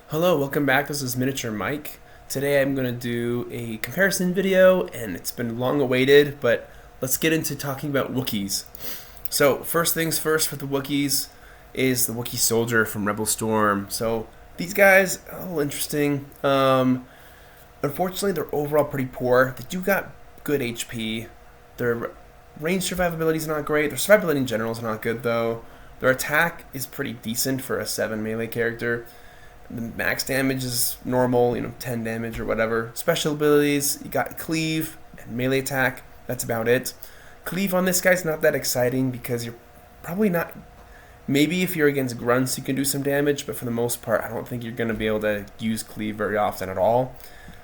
Hello, welcome back. This is Miniature Mike. Today I'm going to do a comparison video, and it's been long awaited, but let's get into talking about Wookiees. So, first things first with the Wookiees is the Wookiee Soldier from Rebel Storm. So, these guys, a little interesting. Unfortunately, they're overall pretty poor. They do got good HP. Their range survivability is not great. Their survivability in general is not good, though. Their attack is pretty decent for a 7 melee character. The max damage is normal, 10 damage or whatever. Special abilities, you got Cleave and melee attack. That's about it. Cleave on this guy's not that exciting because you're probably not... Maybe if you're against grunts you can do some damage, but for the most part I don't think you're going to be able to use Cleave very often at all.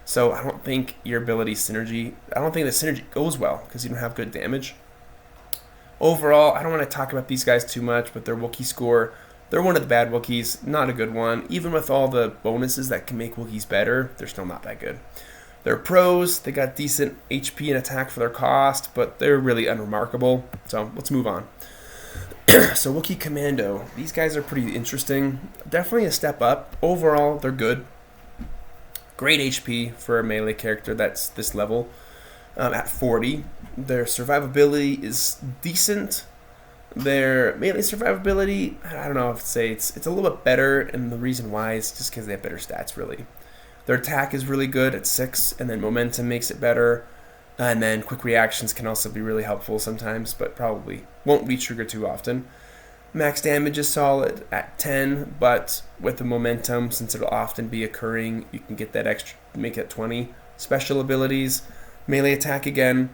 So I don't think your ability synergy... I don't think the synergy goes well because you don't have good damage. Overall, I don't want to talk about these guys too much, but their Wookiee score... They're one of the bad Wookiees, not a good one. Even with all the bonuses that can make Wookiees better, they're still not that good. They're pros, they got decent HP and attack for their cost, but they're really unremarkable. So let's move on. So Wookiee Commando, these guys are pretty interesting. Definitely a step up. Overall, they're good. Great HP for a melee character that's this level at 40. Their survivability is decent. Their melee survivability, I don't know if to say it's a little bit better, and the reason why is just because they have better stats, really. Their attack is really good at 6, and then momentum makes it better, and then quick reactions can also be really helpful sometimes, but probably won't be triggered too often. Max damage is solid at 10, but with the momentum, since it'll often be occurring, you can get that extra, make it 20. Special abilities, melee attack again,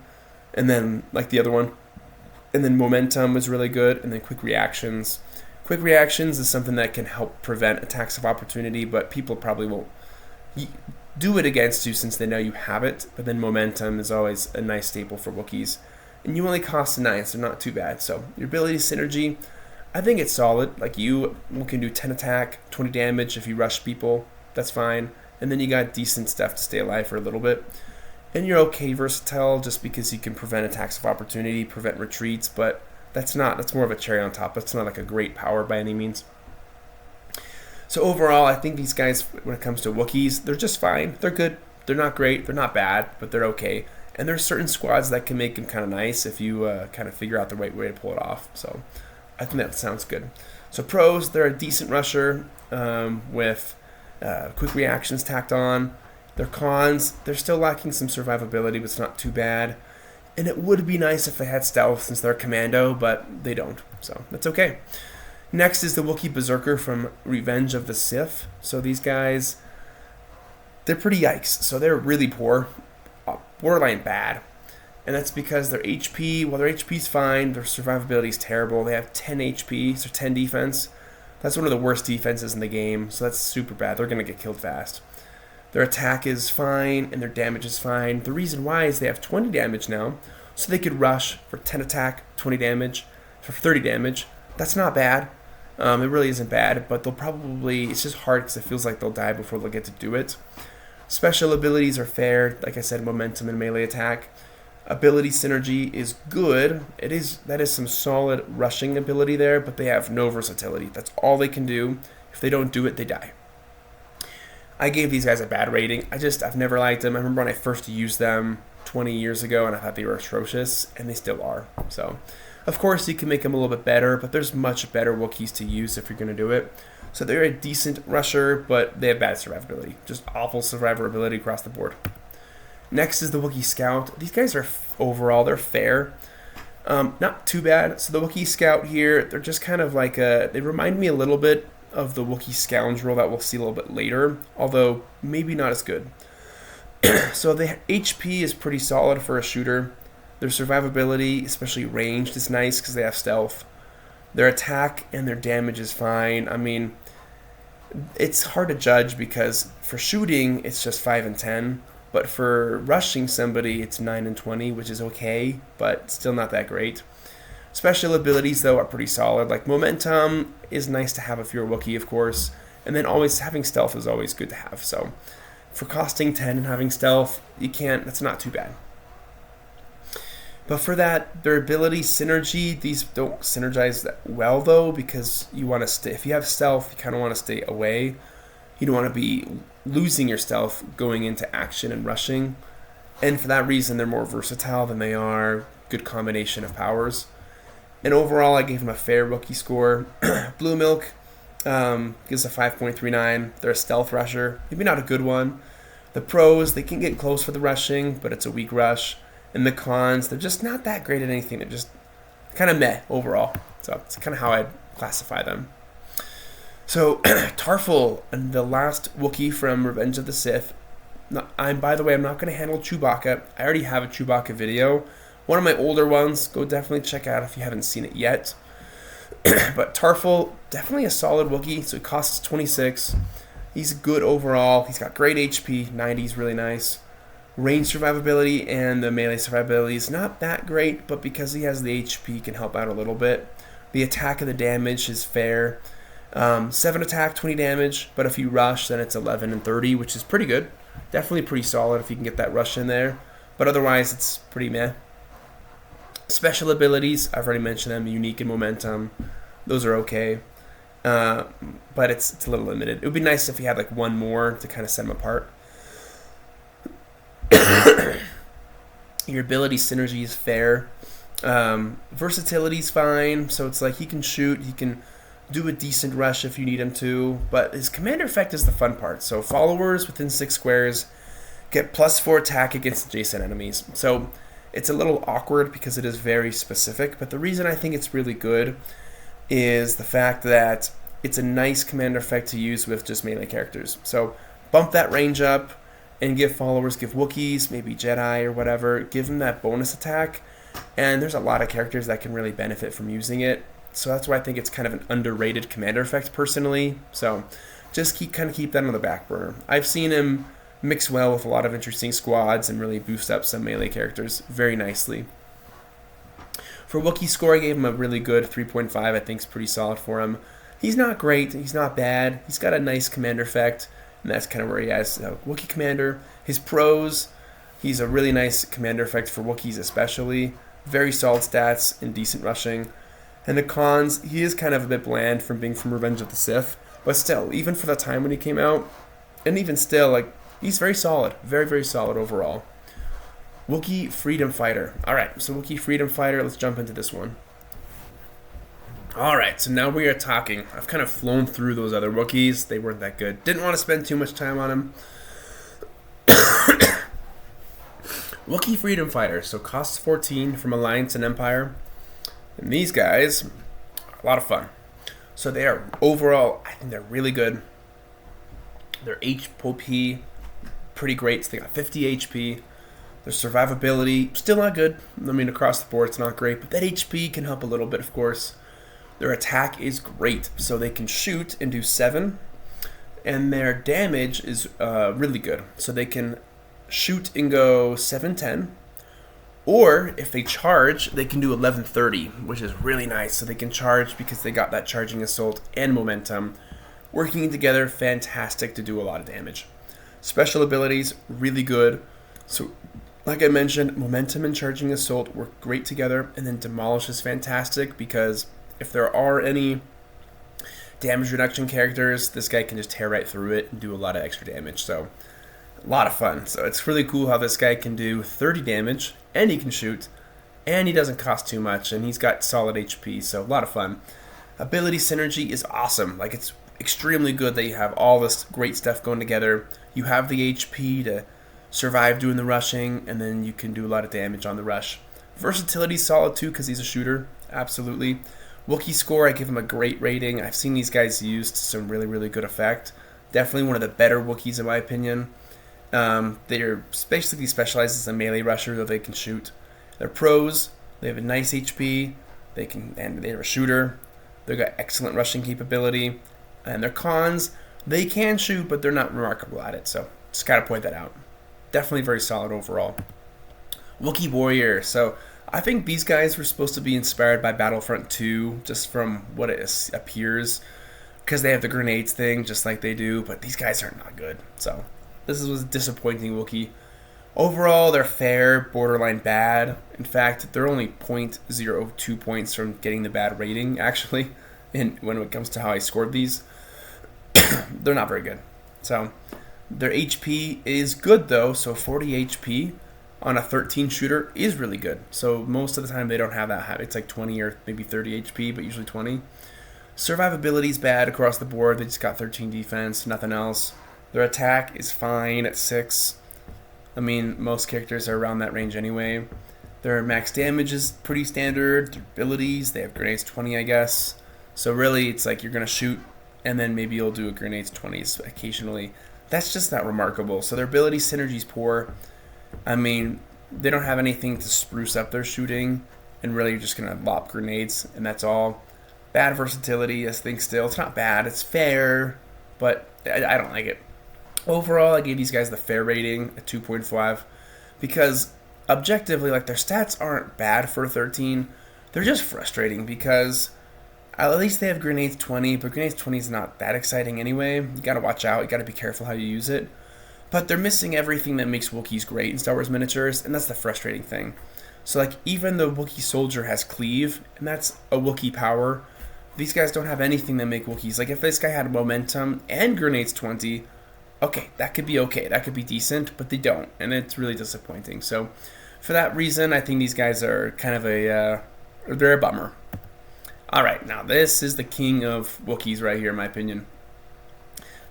and then like the other one. And then momentum is really good, and then quick reactions. Quick reactions is something that can help prevent attacks of opportunity, but people probably won't do it against you since they know you have it. But then momentum is always a nice staple for Wookiees. And you only cost 9, so not too bad. So your ability synergy, I think it's solid. Like you can do 10 attack, 20 damage if you rush people. That's fine. And then you got decent stuff to stay alive for a little bit. And you're okay versatile just because you can prevent attacks of opportunity, prevent retreats, but that's more of a cherry on top. That's not like a great power by any means. So overall, I think these guys, when it comes to Wookiees, they're just fine. They're good. They're not great. They're not bad, but they're okay. And there's certain squads that can make them kind of nice if you kind of figure out the right way to pull it off. So I think that sounds good. So pros, they're a decent rusher with quick reactions tacked on. Their cons, they're still lacking some survivability, but it's not too bad. And it would be nice if they had stealth since they're commando, but they don't, so that's okay. Next is the Wookiee Berserker from Revenge of the Sith. So these guys, they're pretty yikes. So they're really poor, borderline bad. And that's because their HP, well, their HP's fine, their survivability is terrible. They have 10 HP, so 10 defense. That's one of the worst defenses in the game, so that's super bad. They're going to get killed fast. Their attack is fine, and their damage is fine. The reason why is they have 20 damage now, so they could rush for 10 attack, 20 damage, for 30 damage. That's not bad. It really isn't bad, but they'll probably... It's just hard because it feels like they'll die before they'll get to do it. Special abilities are fair. Like I said, momentum and melee attack. Ability synergy is good. That is some solid rushing ability there, but they have no versatility. That's all they can do. If they don't do it, they die. I gave these guys a bad rating. I've never liked them. I remember when I first used them 20 years ago, and I thought they were atrocious, and they still are. So, of course, you can make them a little bit better, but there's much better Wookiees to use if you're going to do it. So they're a decent rusher, but they have bad survivability. Just awful survivability across the board. Next is the Wookiee Scout. These guys are, overall, they're fair. Not too bad. So the Wookiee Scout here, they're just kind of like they remind me a little bit of the Wookiee Scoundrel that we'll see a little bit later, although maybe not as good. So the HP is pretty solid for a shooter. Their survivability, especially ranged, is nice because they have stealth. Their attack and their damage is fine. I mean, it's hard to judge because for shooting, it's just 5 and 10, but for rushing somebody, it's 9 and 20, which is okay, but still not that great. Special abilities, though, are pretty solid. Like, momentum is nice to have if you're a Wookiee, of course. And then always having stealth is always good to have. So, for costing 10 and having stealth, that's not too bad. But for that, their ability synergy, these don't synergize that well, though, because you want to stay... If you have stealth, you kind of want to stay away. You don't want to be losing your stealth going into action and rushing. And for that reason, they're more versatile than they are good combination of powers. And overall, I gave them a fair Wookiee score. Blue Milk gives a 5.39. They're a stealth rusher. Maybe not a good one. The pros, they can get close for the rushing, but it's a weak rush. And the cons, they're just not that great at anything. They're just kind of meh overall. So it's kind of how I'd classify them. So Tarful, and the last Wookiee from Revenge of the Sith. By the way, I'm not going to handle Chewbacca. I already have a Chewbacca video. One of my older ones. Go definitely check out if you haven't seen it yet. But Tarful, definitely a solid Wookiee. So it costs 26. He's good overall. He's got great HP. 90 is really nice. Range survivability and the melee survivability is not that great, but because he has the HP, he can help out a little bit. The attack and the damage is fair. 7 attack, 20 damage, but if you rush, then it's 11 and 30, which is pretty good. Definitely pretty solid if you can get that rush in there. But otherwise, it's pretty meh. Special abilities, I've already mentioned them, unique and momentum. Those are okay. But it's a little limited. It would be nice if he had like one more to kind of set him apart. Your ability synergy is fair. Versatility is fine. So it's like he can shoot, he can do a decent rush if you need him to. But his commander effect is the fun part. So followers within 6 squares get +4 attack against adjacent enemies. So it's a little awkward because it is very specific. But the reason I think it's really good is the fact that it's a nice commander effect to use with just melee characters. So bump that range up and give followers, give Wookiees, maybe Jedi or whatever, give them that bonus attack. And there's a lot of characters that can really benefit from using it. So that's why I think it's kind of an underrated commander effect personally. So just keep that on the back burner. I've seen him mix well with a lot of interesting squads and really boost up some melee characters very nicely. For Wookiee score, I gave him a really good 3.5. I think is pretty solid for him. He's not great. He's not bad. He's got a nice commander effect. And that's kind of where he has Wookiee commander. His pros, he's a really nice commander effect for Wookiees especially. Very solid stats and decent rushing. And the cons, he is kind of a bit bland from being from Revenge of the Sith. But still, even for the time when he came out, and even still, like, he's very solid. Very, very solid overall. Wookiee Freedom Fighter. Alright, so Wookiee Freedom Fighter, let's jump into this one. Alright, so now we are talking. I've kind of flown through those other Wookiees. They weren't that good. Didn't want to spend too much time on them. Wookiee Freedom Fighter. So costs 14 from Alliance and Empire. And these guys, a lot of fun. So they are overall, I think they're really good. Their HP, pretty great. So they got 50 HP. Their survivability, still not good. I mean, across the board, it's not great. But that HP can help a little bit, of course. Their attack is great, so they can shoot and do 7, and their damage is really good. So they can shoot and go 7-10, or if they charge, they can do 11-30, which is really nice. So they can charge because they got that charging assault and momentum. Working together, fantastic to do a lot of damage. Special abilities, really good. So like I mentioned, momentum and charging assault work great together, and then demolish is fantastic because if there are any damage reduction characters, this guy can just tear right through it and do a lot of extra damage. So, a lot of fun. So, it's really cool how this guy can do 30 damage, and he can shoot, and he doesn't cost too much, and he's got solid HP, so a lot of fun. Ability synergy is awesome. Like, it's extremely good that you have all this great stuff going together. You have the HP to survive doing the rushing, and then you can do a lot of damage on the rush. Versatility is solid too because he's a shooter. Absolutely. Wookiee score, I give him a great rating. I've seen these guys used to some really, really good effect. Definitely one of the better Wookiees in my opinion. They're basically specialized as a melee rusher, though they can shoot. They're pros. They have a nice HP. And they're a shooter. They've got excellent rushing capability. And their cons, they can shoot, but they're not remarkable at it. So just gotta point that out. Definitely very solid overall. Wookiee Warrior. So I think these guys were supposed to be inspired by Battlefront 2, just from what it appears, because they have the grenades thing, just like they do, but these guys are not good. So this was a disappointing Wookiee. Overall, they're fair, borderline bad. In fact, they're only 0.02 points from getting the bad rating, actually, when it comes to how I scored these. They're not very good. So their HP is good though, so 40 HP on a 13 shooter is really good. So most of the time they don't have that. It's like 20 or maybe 30 HP, but usually 20. Survivability is bad across the board. They just got 13 defense, nothing else. Their attack is fine at 6. I mean, most characters are around that range anyway. Their max damage is pretty standard. Their abilities, they have grenades 20, I guess. So really, it's like you're going to shoot, and then maybe you'll do a grenades 20s occasionally. That's just not remarkable. So their ability synergy is poor. I mean, they don't have anything to spruce up their shooting, and really you're just going to lop grenades, and that's all. Bad versatility, I think still. It's not bad. It's fair, but I don't like it. Overall, I gave these guys the fair rating at 2.5 because objectively, like, their stats aren't bad for 13. They're just frustrating because at least they have grenades 20, but grenades 20 is not that exciting anyway. You gotta watch out. You gotta be careful how you use it. But they're missing everything that makes Wookiees great in Star Wars miniatures, and that's the frustrating thing. So, like, even the Wookiee soldier has cleave, and that's a Wookiee power. These guys don't have anything that make Wookiees. Like, if this guy had momentum and grenades 20, okay, that could be okay. That could be decent, but they don't, and it's really disappointing. So, for that reason, I think these guys are kind of they're a bummer. All right, now this is the king of Wookiees right here, in my opinion.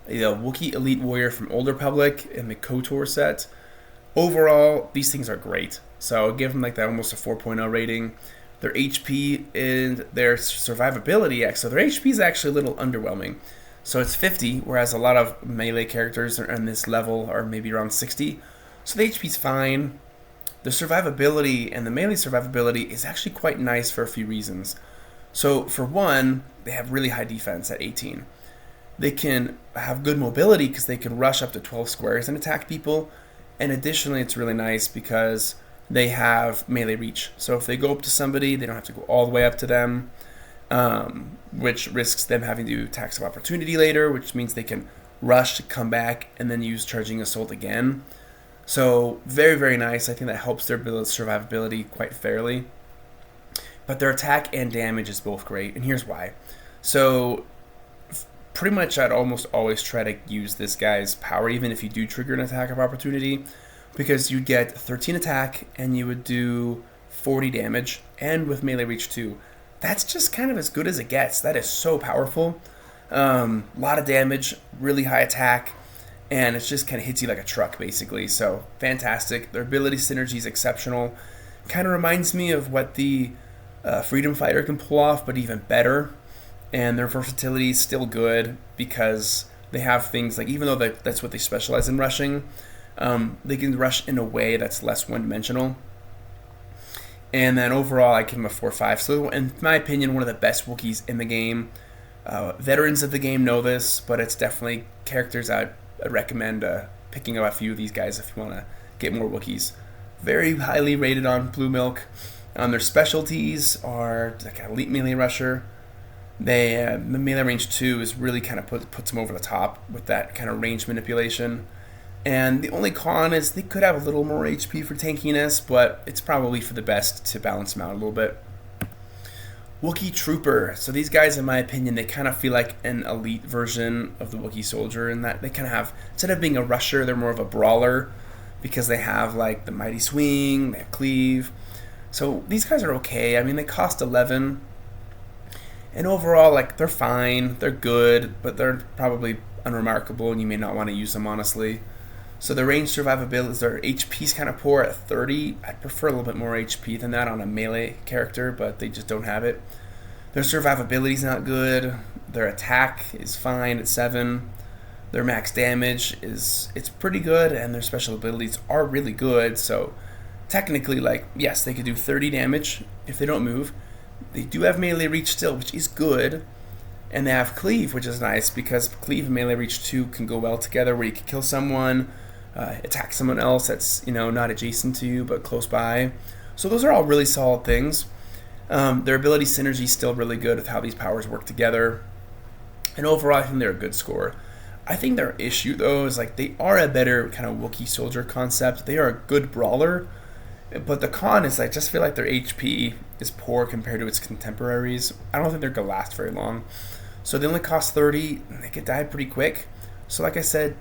The Wookiee Elite Warrior from Old Republic and the KOTOR set. Overall, these things are great. So I'll give them like that almost a 4.0 rating. Their HP and their survivability, so their HP is actually a little underwhelming. So it's 50, whereas a lot of melee characters are on this level are maybe around 60. So the HP is fine. The survivability and the melee survivability is actually quite nice for a few reasons. So for one, they have really high defense at 18. They can have good mobility because they can rush up to 12 squares and attack people. And additionally, it's really nice because they have melee reach. So if they go up to somebody, they don't have to go all the way up to them, which risks them having to do attacks of opportunity later, which means they can rush, come back, and then use charging assault again. So very, very nice. I think that helps their survivability quite fairly. But their attack and damage is both great, and here's why. So pretty much I'd almost always try to use this guy's power, even if you do trigger an attack of opportunity, because you'd get 13 attack and you would do 40 damage, and with melee reach too. That's just kind of as good as it gets. That is so powerful. A lot of damage, really high attack, and it just kind of hits you like a truck, basically. So fantastic. Their ability synergy is exceptional. Kind of reminds me of what the Freedom Fighter can pull off, but even better. And their versatility is still good because they have things like, even though that's what they specialize in rushing, they can rush in a way that's less one-dimensional. And then overall, I give them a 4.5. So in my opinion, one of the best Wookiees in the game. Veterans of the game know this, but it's definitely characters I'd recommend picking up a few of these guys if you want to get more Wookiees. Very highly rated on Blue Milk. Their specialties are like an elite melee rusher. The melee range 2 is really kind of puts them over the top with that kind of range manipulation. And the only con is they could have a little more HP for tankiness, but it's probably for the best to balance them out a little bit. Wookiee Trooper. So these guys, in my opinion, they kind of feel like an elite version of the Wookiee Soldier in that they kind of have, instead of being a rusher, they're more of a brawler because they have like the Mighty Swing, they have Cleave. So these guys are okay. I mean, they cost 11. And overall, like, they're fine, they're good, but they're probably unremarkable and you may not want to use them, honestly. So the range survivability, their HP's kind of poor at 30. I'd prefer a little bit more HP than that on a melee character, but they just don't have it. Their survivability's not good. Their attack is fine at 7. Their max damage it's pretty good, and their special abilities are really good. So technically, like, yes, they could do 30 damage if they don't move. They do have melee reach still, which is good. And they have Cleave, which is nice because Cleave and melee reach 2 can go well together, where you can kill someone, attack someone else that's, not adjacent to you but close by. So those are all really solid things. Their ability synergy is still really good with how these powers work together. And overall, I think they're a good score. I think their issue, though, is like they are a better kind of Wookiee soldier concept. They are a good brawler. But the con is I just feel like their HP is poor compared to its contemporaries. I don't think they're going to last very long. So they only cost 30, and they could die pretty quick. So like I said,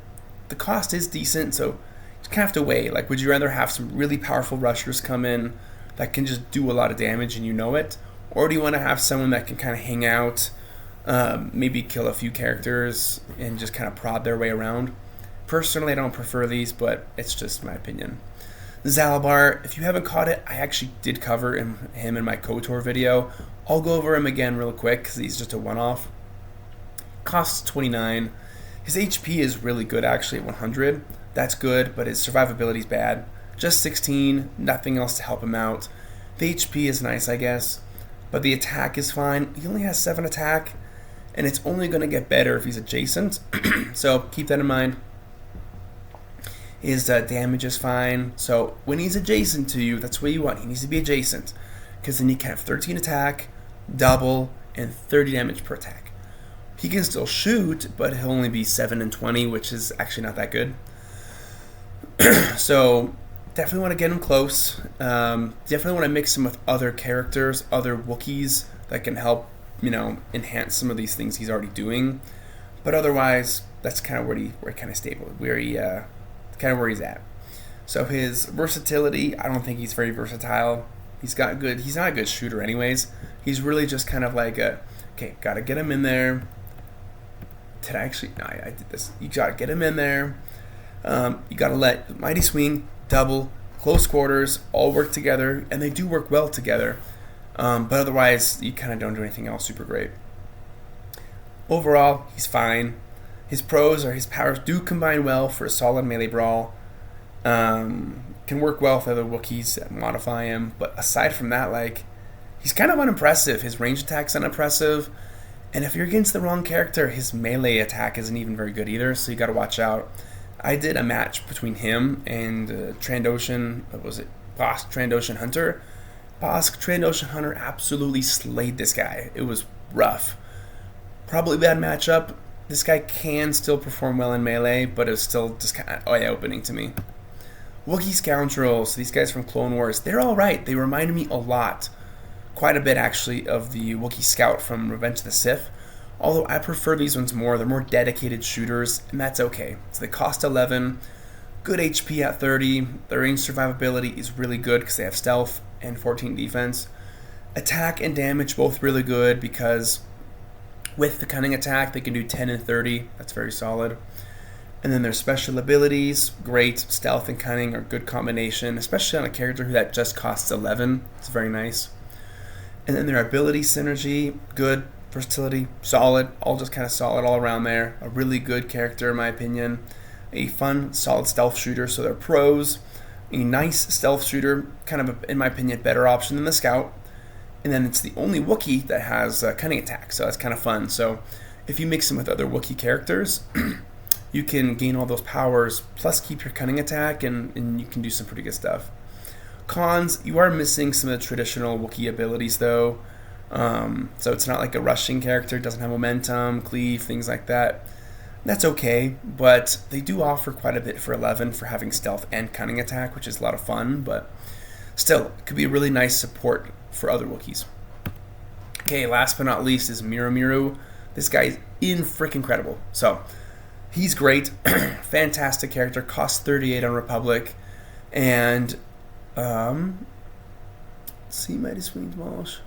the cost is decent, so you kind of have to weigh. Like, would you rather have some really powerful rushers come in that can just do a lot of damage and you know it? Or do you want to have someone that can kind of hang out, maybe kill a few characters and just kind of prod their way around? Personally, I don't prefer these, but it's just my opinion. Zalabar, if you haven't caught it, I actually did cover him in my KOTOR video. I'll go over him again real quick because he's just a one-off. Costs 29. His HP is really good actually at 100. That's good, but his survivability is bad. Just 16, nothing else to help him out. The HP is nice, I guess, but the attack is fine. He only has 7 attack, and it's only going to get better if he's adjacent. So keep that in mind. His damage is fine. So when he's adjacent to you, that's what you want. He needs to be adjacent, because then you can have 13 attack, double, and 30 damage per attack. He can still shoot, but he'll only be 7 and 20, which is actually not that good. So definitely want to get him close. Definitely want to mix him with other characters, other Wookiees that can help, enhance some of these things he's already doing. But otherwise, that's kind of where he kind of stable, kind of where he's at. So his versatility, I don't think he's very versatile. He's not a good shooter anyways. He's really just kind of like gotta get him in there. I did this. You gotta get him in there. You gotta let Mighty Swing, double, close quarters all work together, and they do work well together. But otherwise, you kind of don't do anything else super great. Overall, he's fine. His pros are his powers do combine well for a solid melee brawl. Can work well with other Wookiees that modify him. But aside from that, he's kind of unimpressive. His range attack's unimpressive. And if you're against the wrong character, his melee attack isn't even very good either, so you gotta watch out. I did a match between him and Trandoshan, Bosk Trandoshan Hunter. Bosk Trandoshan Hunter absolutely slayed this guy. It was rough. Probably bad matchup. This guy can still perform well in melee, but it's still just kind of eye-opening to me. Wookiee Scoundrels, these guys from Clone Wars, they're alright. They remind me a lot, quite a bit actually, of the Wookiee Scout from Revenge of the Sith. Although I prefer these ones more. They're more dedicated shooters, and that's okay. So they cost 11, good HP at 30. Their range survivability is really good because they have stealth and 14 defense. Attack and damage both really good because with the cunning attack they can do 10 and 30. That's very solid. And then their special abilities, great. Stealth and cunning are good combination, especially on a character that just costs 11. It's very nice. And then their ability synergy, good. Versatility, solid, all just kind of solid all around there. A really good character in my opinion. A fun, solid stealth shooter, so they're pros. A nice stealth shooter, kind of, in my opinion, better option than the Scout. And then it's the only Wookiee that has cunning attack, so that's kind of fun. So if you mix them with other Wookiee characters, you can gain all those powers, plus keep your cunning attack, and you can do some pretty good stuff. Cons, you are missing some of the traditional Wookiee abilities though. So it's not like a rushing character, doesn't have momentum, cleave, things like that. That's okay, but they do offer quite a bit for 11 for having stealth and cunning attack, which is a lot of fun, but still, it could be a really nice support for other Wookiees. Okay, last but not least is Miru. This guy is freaking incredible. So, he's great, fantastic character, costs 38 on Republic, and, let's see, Mighty Swing Demolish.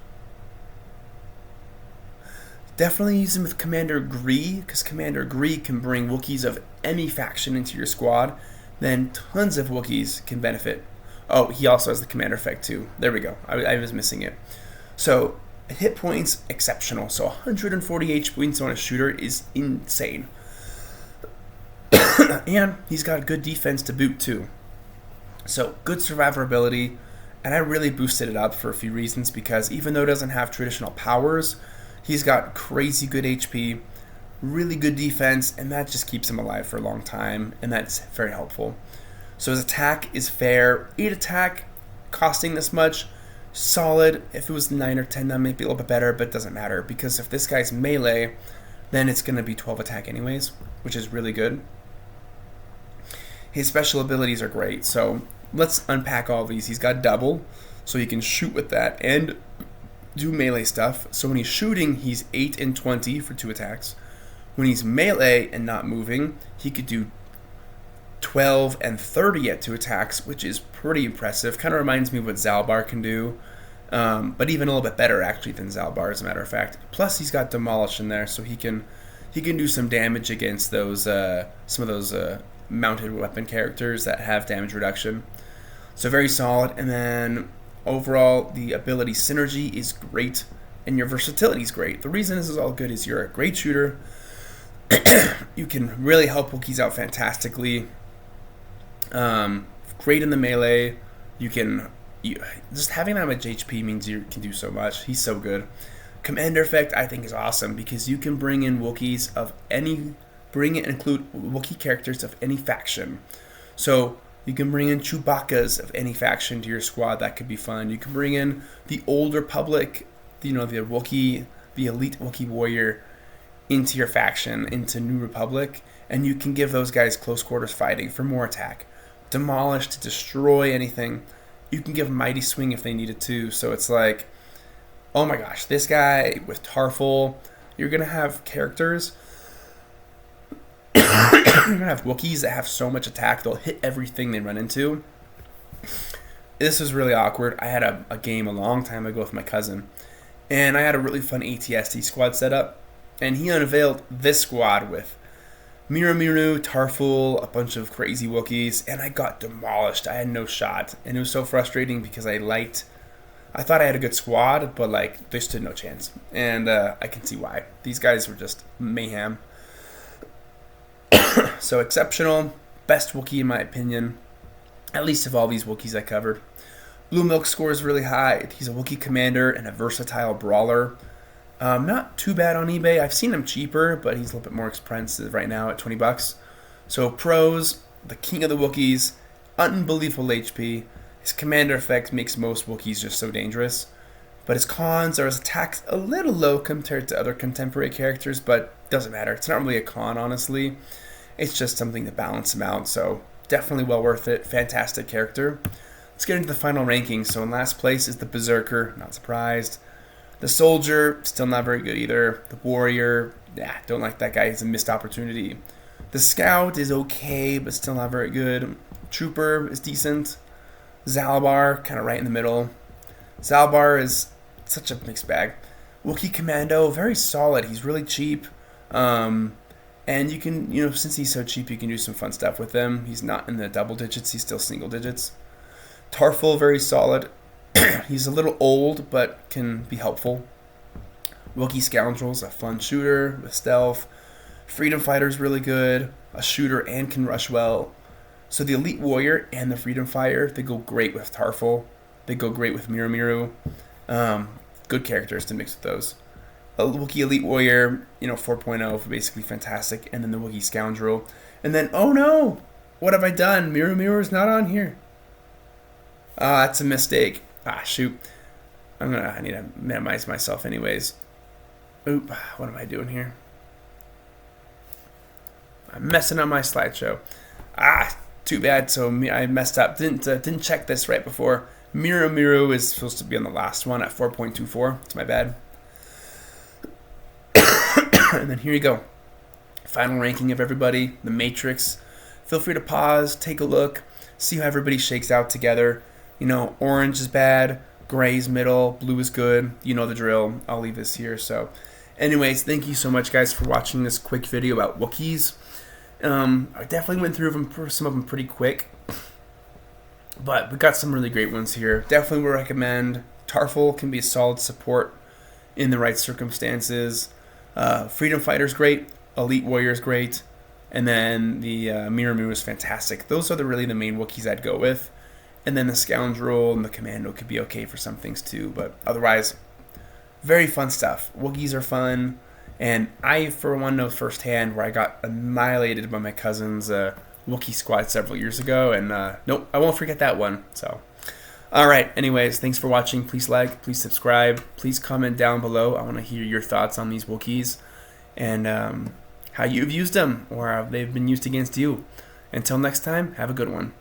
Definitely use him with Commander Gree, because Commander Gree can bring Wookiees of any faction into your squad. Then tons of Wookiees can benefit. Oh, he also has the Commander effect too. There we go. I was missing it. So, hit points, exceptional. So 140 HP points on a shooter is insane. And he's got good defense to boot too. So, good survivability. And I really boosted it up for a few reasons, because even though it doesn't have traditional powers, he's got crazy good HP, really good defense, and that just keeps him alive for a long time, and that's very helpful. So his attack is fair. 8 attack, costing this much, solid. If it was 9 or 10, that might be a little bit better, but it doesn't matter, because if this guy's melee, then it's going to be 12 attack anyways, which is really good. His special abilities are great, so let's unpack all these. He's got double, so he can shoot with that, and do melee stuff. So when he's shooting, he's 8 and 20 for 2 attacks. When he's melee and not moving, he could do 12 and 30 at 2 attacks, which is pretty impressive. Kind of reminds me of what Zalbar can do, but even a little bit better actually than Zalbar, as a matter of fact. Plus, he's got Demolish in there, so he can do some damage against those some of those mounted weapon characters that have damage reduction. So very solid. And then overall, the ability synergy is great, and your versatility is great. The reason this is all good is you're a great shooter. You can really help Wookiees out fantastically. Great in the melee. Just having that much HP means you can do so much. He's so good. Commander effect I think is awesome because you can bring in Wookiees of any, include Wookiee characters of any faction. So you can bring in Chewbacca's of any faction to your squad. That could be fun. You can bring in the Old Republic, the Wookiee, the elite Wookiee warrior into your faction, into New Republic, and you can give those guys close quarters fighting for more attack. Demolish to destroy anything. You can give Mighty Swing if they needed to. So it's like, oh my gosh, this guy with Tarful, you're going to have characters. You're going to have Wookiees that have so much attack, they'll hit everything they run into. This is really awkward. I had a game a long time ago with my cousin, and I had a really fun ATST squad set up, and he unveiled this squad with Miru, Tarful, a bunch of crazy Wookiees, and I got demolished. I had no shot, and it was so frustrating because I thought I had a good squad, but like they stood no chance, and I can see why. These guys were just mayhem. So exceptional, best Wookiee in my opinion, at least of all these Wookiees I covered. Blue Milk score is really high. He's a Wookiee commander and a versatile brawler. Not too bad on eBay. I've seen him cheaper, but he's a little bit more expensive right now at $20. So pros, the king of the Wookiees, unbelievable HP. His commander effect makes most Wookiees just so dangerous. But his cons are his attacks a little low compared to other contemporary characters, but doesn't matter. It's not really a con, honestly. It's just something to balance him out. So definitely well worth it. Fantastic character. Let's get into the final rankings. So in last place is the Berserker. Not surprised. The Soldier, still not very good either. The Warrior, don't like that guy. He's a missed opportunity. The Scout is okay, but still not very good. Trooper is decent. Zalbar, kind of right in the middle. Zalbar is such a mixed bag. Wookiee Commando, very solid. He's really cheap. And you can, since he's so cheap, you can do some fun stuff with him. He's not in the double digits. He's still single digits. Tarful, very solid. He's a little old, but can be helpful. Wookiee Scoundrel's a fun shooter with stealth. Freedom Fighter's really good. A shooter and can rush well. So the Elite Warrior and the Freedom Fighter, they go great with Tarful. They go great with Miru. Good characters to mix with those. A Wookiee Elite Warrior, 4.0, basically fantastic. And then the Wookiee Scoundrel. And then, oh no! What have I done? Miru is not on here. That's a mistake. Shoot. I need to minimize myself anyways. Oop, what am I doing here? I'm messing up my slideshow. Too bad. So I messed up. Didn't check this right before. Miru is supposed to be on the last one at 4.24. It's my bad. And then here you go. Final ranking of everybody. The Matrix. Feel free to pause, take a look, see how everybody shakes out together. Orange is bad, gray is middle, blue is good. You know the drill. I'll leave this here. So, anyways, thank you so much, guys, for watching this quick video about Wookiees. I definitely went through some of them pretty quick, but we got some really great ones here. Definitely would recommend. Tarful can be a solid support in the right circumstances. Freedom Fighter's great. Elite Warrior's great. And then the Miru is fantastic. Those are really the main Wookiees I'd go with. And then the Scoundrel and the Commando could be okay for some things too. But otherwise, very fun stuff. Wookiees are fun. And I, for one, know firsthand where I got annihilated by my cousin's Wookiee squad several years ago. And nope, I won't forget that one. So, alright, anyways, thanks for watching. Please like, please subscribe. Please comment down below. I want to hear your thoughts on these Wookiees. And how you've used them or how they've been used against you. Until next time, have a good one.